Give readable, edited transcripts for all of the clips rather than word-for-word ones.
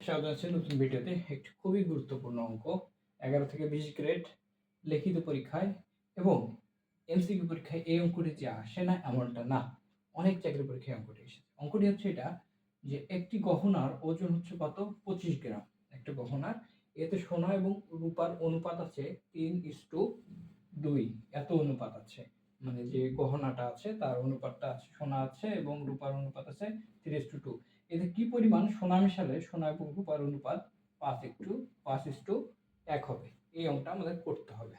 স্বাগত জানাচ্ছি নতুন ভিডিওতে। একটি খুবই গুরুত্বপূর্ণ অঙ্ক, 11 থেকে 20 গ্রেড লিখিত পরীক্ষায় এবং এমসিকিউ পরীক্ষায় এই অঙ্কটি যে আসে না এমনটা না, অনেক চাকরি পরীক্ষায় অঙ্কটি এসেছে। অঙ্কটি হচ্ছে এটা যে একটি গহনার ওজন হচ্ছে কত, 25 গ্রাম। একটা গহনার, এতে সোনা এবং রূপার অনুপাত আছে 3:2, এত অনুপাত আছে। মানে যে গহনাটা আছে তার অনুপাতটা আছে, সোনা আছে এবং রূপার অনুপাত আছে 3:2। এতে কি পরিমাণ সোনা মেশালে সোনা এবং রূপার অনুপাত 5:1 হবে। এই অঙ্কটা আমাদের করতে হবে।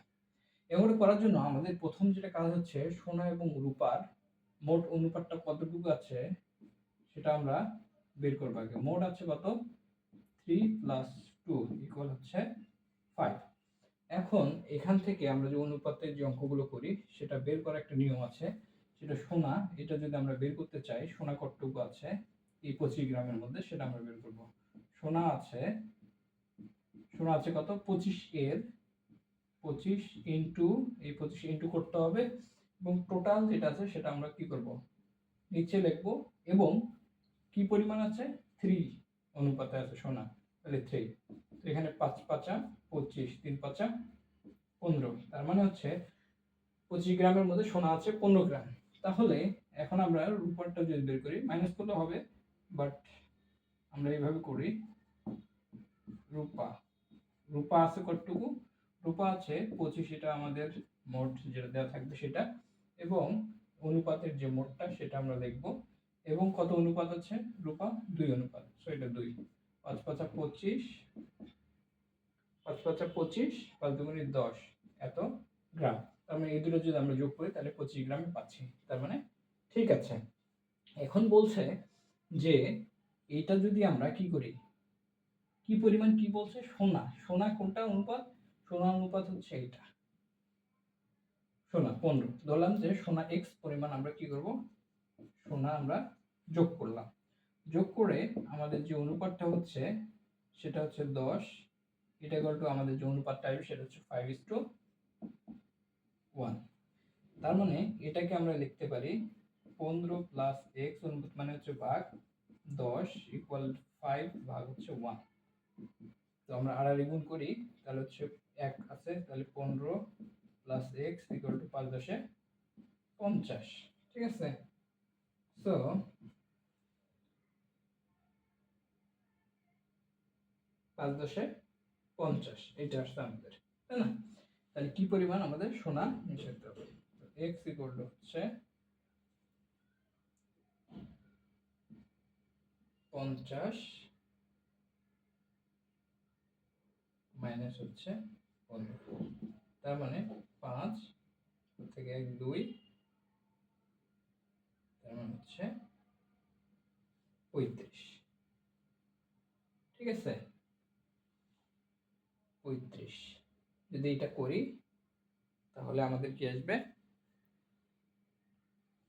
এই অঙ্কটা করার জন্য আমাদের প্রথম যেটা কাজ হচ্ছে, সোনা এবং রূপার মোট অনুপাতটা কতটুকু আছে সেটা আমরা বের করবো আগে। মোট আছে কত, 3 + 2 হচ্ছে 5। এখন এখান থেকে আমরা যে অনুপাতের যে অঙ্কগুলো করি সেটা বের করার একটা নিয়ম আছে। সেটা সোনা, এটা যদি আমরা বের করতে চাই, সোনা কতটুকু আছে এই 25 গ্রামের মধ্যে সেটা আমরা বের করব। সোনা আছে কত, 25 এর 25 ইন্টু এই 25 ইন্টু করতে হবে এবং টোটাল যেটা আছে সেটা আমরা কি করব, নিচে লিখব। এবং কি পরিমাণ আছে, 3 অনুপাতে আছে সোনা, তাহলে 3। তো এখানে 5 × 5 = 25, 3 × 5 = 15। তার মানে হচ্ছে 25 গ্রামের মধ্যে সোনা আছে 15 গ্রাম। তাহলে এখন আমরা রূপারটা যদি বের করি, মাইনাস করলে হবে, বাট আমরা এইভাবে করি। রূপা আছে কতটুকু, রূপা আছে 25, এটা আমাদের মোট যেটা দেওয়া থাকবে সেটা, এবং অনুপাতের যে মোটটা সেটা আমরা লিখব। এবং কত অনুপাত আছে রূপা, 2 অনুপাত, সো এটা 2। 5 × 5 = 25, 5 × 5 = 25, 5 × 2 = 10, এত গ্রাম। তার মানে এই দুটো যদি আমরা যোগ করি তাহলে 25 গ্রামে পাচ্ছি। তার মানে ঠিক আছে। এখন বলছে যে এটা যদি আমরা কি করি, কি পরিমাণ কি বলছে, সোনা। সোনা কোনটা অনুপাত, সোনা অনুপাত হচ্ছে এটা, সোনা 15। ধরলাম যে সোনা x পরিমাণ আমরা কি করব, সোনা আমরা যোগ করলাম। যোগ করে আমাদের যে অনুপাতটা হচ্ছে সেটা হচ্ছে 10। এটা ইকুয়াল টু আমাদের যে অনুপাতটা আসবে সেটা হচ্ছে 5:1। তার মানে এটাকে আমরা লিখতে পারি 15 + x অনুপাত মানে হচ্ছে ভাগ 10 = 5 ভাগ হচ্ছে 1। তো আমরা আড়াআড়ি গুণ করি, তাহলে হচ্ছে 1 আছে, তাহলে 15 + x = 5 × 10 = 50। ঠিক আছে। সো 5 × 10 = 50, এটা আসছে আমাদের, তাই না? তাহলে কি পরিমাণ আমাদের সোনা মিশাতে হবে, x হচ্ছে 50 মাইনাস হচ্ছে 15। তার মানে 5 থেকে 1 2, তার মানে হচ্ছে 35। ঠিক আছে, 35 যদি এটা করি তাহলে আমাদের কি আসবে,